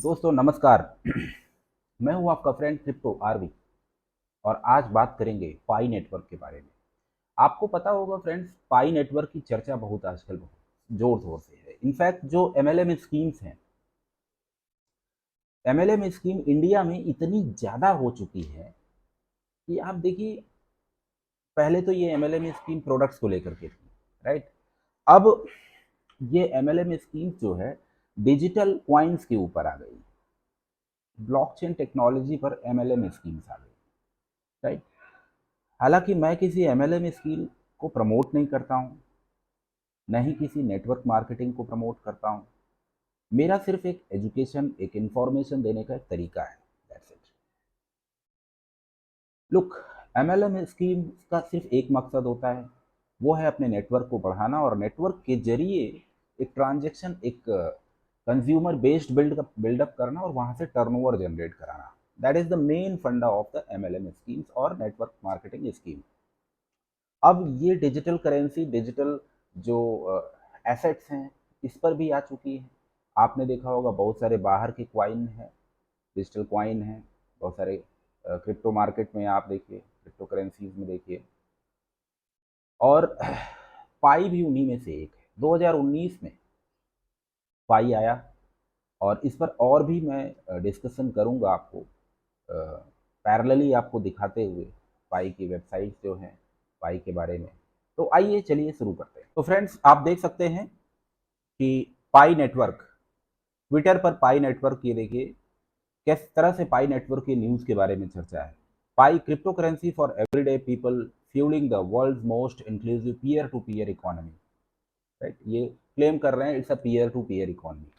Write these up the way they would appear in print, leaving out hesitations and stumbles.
दोस्तों नमस्कार। मैं हूं आपका फ्रेंड क्रिप्टो आरवी और आज बात करेंगे पाई नेटवर्क के बारे में। आपको पता होगा फ्रेंड्स, पाई नेटवर्क की चर्चा बहुत आजकल बहुत जोर शोर से है। इनफैक्ट जो एमएलएम स्कीम्स हैं, एमएलएम स्कीम इंडिया में इतनी ज़्यादा हो चुकी है कि आप देखिए, पहले तो ये एमएलएम स्कीम प्रोडक्ट्स को लेकर के थी, राइट। अब ये एमएलएम स्कीम जो है डिजिटल क्वाइंस के ऊपर आ गई, ब्लॉकचेन टेक्नोलॉजी पर एमएलएम स्कीम्स आ गई, राइट। हालांकि मैं किसी एमएलएम स्कीम को प्रमोट नहीं करता हूं, न ही किसी नेटवर्क मार्केटिंग को प्रमोट करता हूं। मेरा सिर्फ एक एजुकेशन, एक इंफॉर्मेशन देने का एक तरीका है, that's it. Look, MLM scheme का सिर्फ एक मकसद होता है, वो है अपने नेटवर्क को बढ़ाना और नेटवर्क के जरिए एक ट्रांजेक्शन, एक कंज्यूमर बेस्ड बिल्डअप करना और वहां से टर्नओवर जनरेट कराना। दैट इज द मेन फंडा ऑफ द एमएलएम स्कीम्स और नेटवर्क मार्केटिंग स्कीम। अब ये डिजिटल करेंसी, डिजिटल जो एसेट्स हैं, इस पर भी आ चुकी है। आपने देखा होगा बहुत सारे बाहर के क्वाइन हैं, डिजिटल क्वाइन हैं, बहुत सारे क्रिप्टो मार्केट में आप देखिए, क्रिप्टो करेंसीज में देखिए। और पाई भी उन्हीं में से एक है। 2019 में पाई आया और इस पर और भी मैं डिस्कशन करूंगा आपको, पैरेलली आपको दिखाते हुए पाई की वेबसाइट जो है पाई के बारे में। तो आइए चलिए शुरू करते हैं। तो फ्रेंड्स, आप देख सकते हैं कि पाई नेटवर्क, ट्विटर पर पाई नेटवर्क, ये देखिए किस तरह से पाई नेटवर्क की न्यूज़ के बारे में चर्चा है। Pi cryptocurrency for everyday people fueling the world most inclusive peer to peer economy, right. ये क्लेम कर रहे हैं it's a peer to peer economy.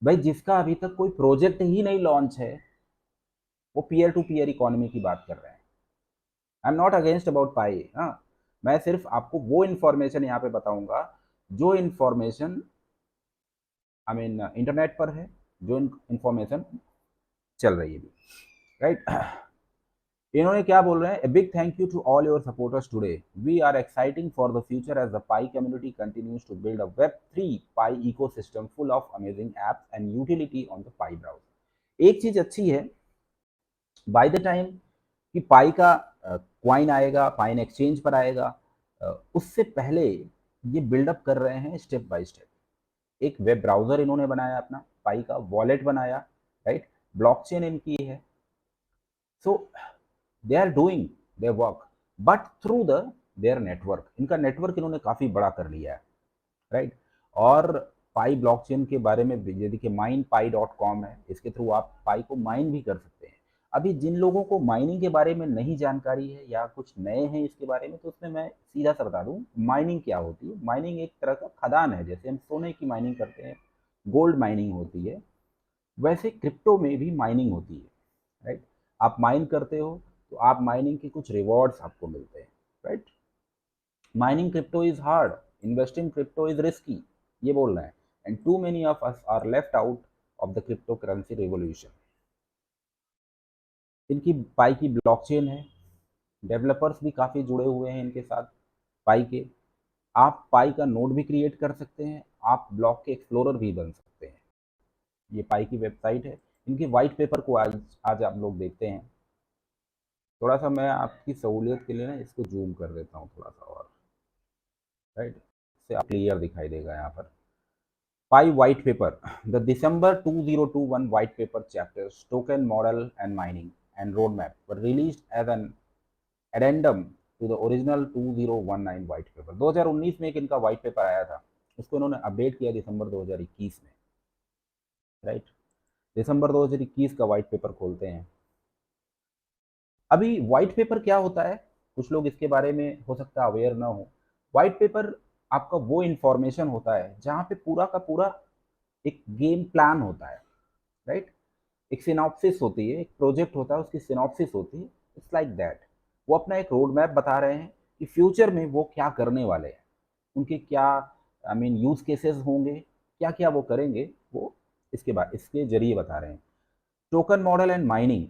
भाई, जिसका अभी तक कोई प्रोजेक्ट ही नहीं लॉन्च है, वो पीयर टू पीयर इकोनॉमी की बात कर रहे हैं। I am not against about Pi, हाँ। मैं सिर्फ आपको वो इन्फॉर्मेशन यहाँ पे बताऊंगा जो इन्फॉर्मेशन आई मीन इंटरनेट पर है, जो इन्फॉर्मेशन चल रही है, राइट। इन्होंने क्या बोल रहे हैं, a big thank you to all your supporters today, we are exciting for the future as the Pi community continues to build a web 3 Pi ecosystem full of amazing apps and utility on the Pi browser. एक चीज अच्छी है, by the time कि पाई का coin आएगा, pine exchange पर आएगा, उससे पहले ये बिल्डअप कर रहे हैं स्टेप बाय स्टेप। एक वेब ब्राउजर इन्होंने बनाया, अपना पाई का वॉलेट बनाया, राइट। ब्लॉकचेन इनकी है। So they are doing their work but through the their network. इनका नेटवर्क इन्होंने काफ़ी बड़ा कर लिया है, राइट। और पाई ब्लॉकचेन के बारे में ये देखिए, minepai.com है, इसके थ्रू आप पाई को माइन भी कर सकते हैं। अभी जिन लोगों को माइनिंग के बारे में नहीं जानकारी है या कुछ नए हैं इसके बारे में, तो उसमें मैं सीधा सा बता दूं माइनिंग क्या होती है। माइनिंग एक तरह का खदान है, जैसे हम सोने की माइनिंग करते हैं, गोल्ड माइनिंग होती है, वैसे क्रिप्टो में भी माइनिंग होती है, राइट। आप माइन करते हो तो आप माइनिंग के कुछ रिवॉर्ड्स आपको मिलते हैं, right. Mining crypto is hard, investing crypto is risky, ये बोल रहे हैं। And too many of us are left out of the crypto currency revolution. इनकी पाई की ब्लॉकचेन है, डेवलपर्स भी काफ़ी जुड़े हुए हैं इनके साथ पाई के। आप पाई का नोड भी क्रिएट कर सकते हैं, आप ब्लॉक के एक्सप्लोरर भी बन सकते हैं। ये पाई की वेबसाइट है। इनके वाइट पेपर को आज आज आप लोग देखते हैं। थोड़ा सा मैं आपकी सहूलियत के लिए ना इसको जूम कर देता हूँ थोड़ा सा और, राइट, इससे आप क्लियर दिखाई देगा यहाँ पर। पाई white paper, the December 2021 white paper chapters token model and mining and roadmap were released as an addendum to the original 2019 white paper। 2019 में एक इनका white paper आया था, उसको इन्होंने अपडेट किया दिसंबर 2021 में, राइट। दिसंबर 2021 का white paper खोलते हैं। अभी व्हाइट पेपर क्या होता है, कुछ लोग इसके बारे में हो सकता है अवेयर ना हो। व्हाइट पेपर आपका वो इंफॉर्मेशन होता है जहाँ पे पूरा का पूरा एक गेम प्लान होता है, राइट। एक सिनॉप्सिस होती है, एक प्रोजेक्ट होता है, उसकी सिनॉप्सिस होती है। It's like that. वो अपना एक रोड मैप बता रहे हैं कि फ्यूचर में वो क्या करने वाले हैं, उनके क्या आई मीन यूज केसेस होंगे, क्या क्या वो करेंगे, वो इसके बाद इसके जरिए बता रहे हैं। Token model and mining.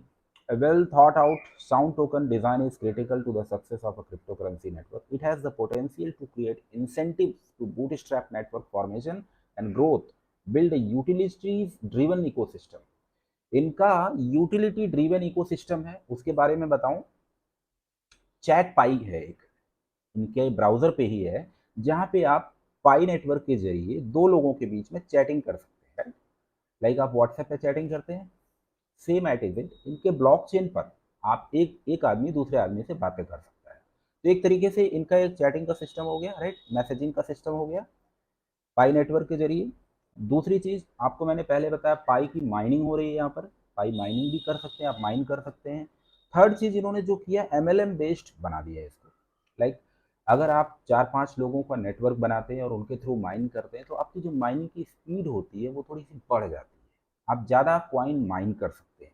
A well thought out sound token design is critical to the success of a cryptocurrency network. It has the potential to create incentives to bootstrap network formation and growth build a utilities driven ecosystem. इनका utility driven ecosystem है, उसके बारे में बताऊं, chat पाई है एक, इनके browser पे ही है, जहां पे आप पाई नेटवर्क के जरिए दो लोगों के बीच में चैटिंग कर सकते हैं। लाइक आप व्हाट्सएप पे चैटिंग करते हैं, सेम एट इज इट इनके ब्लॉकचेन पर आप एक आदमी दूसरे आदमी से बातें कर सकता है। तो एक तरीके से इनका एक चैटिंग का सिस्टम हो गया, राइट, मैसेजिंग का सिस्टम हो गया पाई नेटवर्क के जरिए। दूसरी चीज आपको मैंने पहले बताया, पाई की माइनिंग हो रही है, यहाँ पर पाई माइनिंग भी कर सकते हैं, आप माइन कर सकते हैं। थर्ड चीज इन्होंने जो किया, एमएलएम बेस्ड बना दिया है इसको। लाइक अगर आप 4-5 लोगों का नेटवर्क बनाते हैं और उनके थ्रू माइन करते हैं, तो आपकी जो माइनिंग की स्पीड होती है वो थोड़ी सी बढ़ जाती है, आप ज़्यादा क्वाइन माइन कर सकते हैं।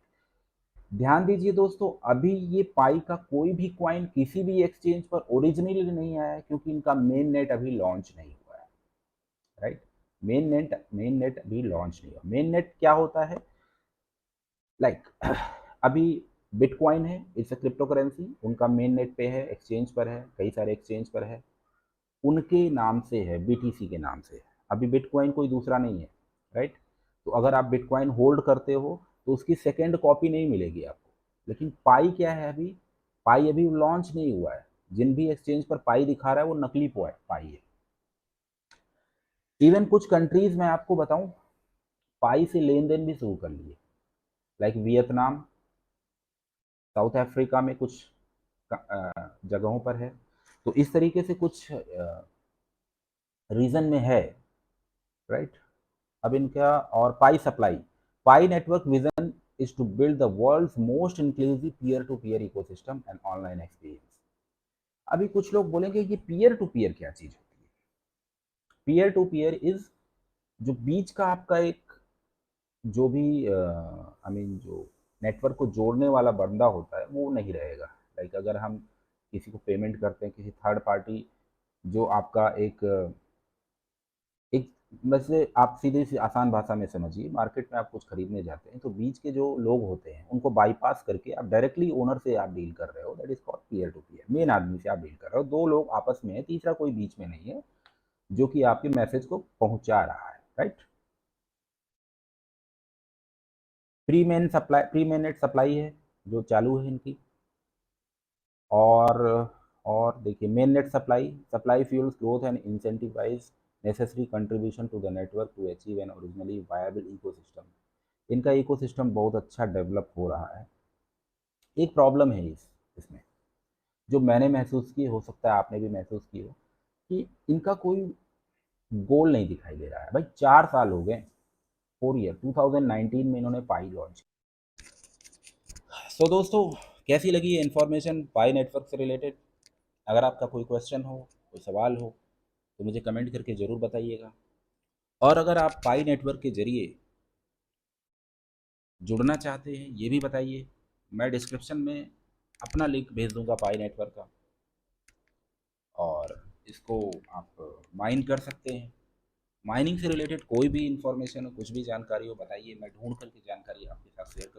ध्यान दीजिए दोस्तों, अभी ये पाई का कोई भी क्वाइन किसी भी एक्सचेंज पर ओरिजिनली नहीं आया है, क्योंकि इनका मेन नेट अभी लॉन्च नहीं हुआ है, राइट। मेन नेट अभी लॉन्च नहीं हुआ। मेन नेट क्या होता है, लाइक अभी बिटकॉइन है, इट्स अ क्रिप्टो करेंसी, उनका मेन नेट पे है, एक्सचेंज पर है, कई सारे एक्सचेंज पर है, उनके नाम से है, बीटीसी के नाम से है। अभी बिटकॉइन कोई दूसरा नहीं है, राइट। तो अगर आप बिटकॉइन होल्ड करते हो तो उसकी सेकेंड कॉपी नहीं मिलेगी आपको। लेकिन पाई क्या है, अभी पाई अभी लॉन्च नहीं हुआ है, जिन भी एक्सचेंज पर पाई दिखा रहा है वो नकली पाई है। इवन कुछ कंट्रीज में आपको बताऊं, पाई से लेन देन भी शुरू कर लिए, लाइक वियतनाम, साउथ अफ्रीका में कुछ जगहों पर है। तो इस तरीके से कुछ रीजन में है, राइट। अब इनका और Pi supply, Pi network vision is to build the world's most inclusive peer to peer ecosystem and online experience. अभी कुछ लोग बोलेंगे ये पीयर टू पीयर क्या चीज होती है। पीयर टू पीयर इज जो बीच का आपका एक जो भी आई मीन जो नेटवर्क को जोड़ने वाला बंदा होता है वो नहीं रहेगा। लाइक अगर हम किसी को पेमेंट करते हैं, किसी थर्ड पार्टी, जो आपका एक वैसे आप सीधे सी आसान भाषा में समझिए, मार्केट में आप कुछ खरीदने जाते हैं तो बीच के जो लोग होते हैं उनको बाईपास करके आप डायरेक्टली ओनर से आप डील कर रहे हो, that is called peer to peer. Main आदमी से आप डील कर रहे हो, दो लोग आपस में है, तीसरा कोई बीच में नहीं है जो कि आपके मैसेज को पहुंचा रहा है, right. Pre main net supply है जो चालू है इनकी। और देखिए, main net supply supply fuels growth and incentivise necessary contribution to the network to achieve an originally viable ecosystem. इनका इकोसिस्टम बहुत अच्छा डेवलप हो रहा है। एक प्रॉब्लम है इसमें जो मैंने महसूस की, हो सकता है आपने भी महसूस की हो, कि इनका कोई गोल नहीं दिखाई दे रहा है। भाई 4 साल हो गए, 4 ईयर, 2019 में इन्होंने पाई लॉन्च। सो दोस्तों, कैसी लगी ये इन्फॉर्मेशन पाई नेटवर्क से रिलेटेड? अगर आपका कोई क्वेश्चन हो, कोई सवाल हो, तो मुझे कमेंट करके ज़रूर बताइएगा। और अगर आप पाई नेटवर्क के ज़रिए जुड़ना चाहते हैं ये भी बताइए। मैं डिस्क्रिप्शन में अपना लिंक भेज दूंगा पाई नेटवर्क का, और इसको आप माइन कर सकते हैं। माइनिंग से रिलेटेड कोई भी इंफॉर्मेशन हो, कुछ भी जानकारी हो, बताइए, मैं ढूंढ करके जानकारी आपके साथ शेयर करूँगा।